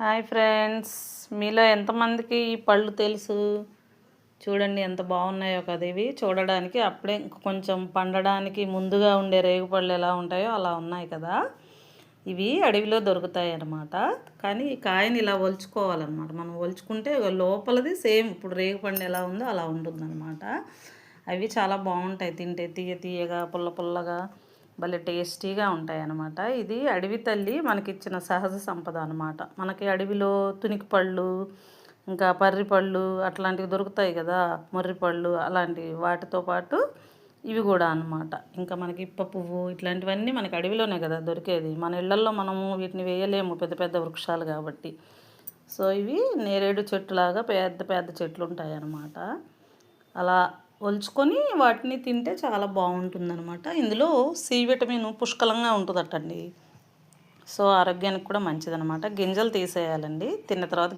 Hi friends, మీలో ఎంతమందికి ఈ పళ్ళు తెలుసు? చూడండి ఎంత బాగున్నాయో కదా. ఇవి చూడడానికి అప్పుడే కొంచెం పండడానికి ముందుగా ఉండే రేగుపళ్ళు ఎలా ఉంటాయో అలా ఉన్నాయి కదా. ఇవి అడవిలో దొరుకుతాయి అన్నమాట. కానీ ఈ కాయని ఇలా ఒలుచుకోవాలన్నమాట. మనం ఒలుచుకుంటే లోపలది సేమ్ ఇప్పుడు రేగుపండు ఎలా ఉందో అలా ఉంటుందన్నమాట. అవి చాలా బాగుంటాయి తింటే, తీయ తీయగా పుల్ల పుల్లగా భలే టేస్టీగా ఉంటాయి అన్నమాట. ఇది అడవి తల్లి మనకిచ్చిన సహజ సంపద అనమాట. మనకి అడవిలో తునికి పళ్ళు, ఇంకా పర్రి పళ్ళు అట్లాంటివి దొరుకుతాయి కదా, మొర్రి పళ్ళు అలాంటివి. వాటితో పాటు ఇవి కూడా అన్నమాట. ఇంకా మనకి ఇప్ప పువ్వు ఇట్లాంటివన్నీ మనకి అడవిలోనే కదా దొరికేది. మన ఇళ్లల్లో మనము వీటిని వేయలేము, పెద్ద పెద్ద వృక్షాలు కాబట్టి. సో ఇవి నేరేడు చెట్టులాగా పెద్ద పెద్ద చెట్లు ఉంటాయి అన్నమాట. అలా ఒలుచుకొని వాటిని తింటే చాలా బాగుంటుందన్నమాట. ఇందులో సి విటమిన్ పుష్కలంగా ఉంటుందటండి. సో ఆరోగ్యానికి కూడా మంచిదన్నమాట. గింజలు తీసేయాలండి తిన్న తర్వాత.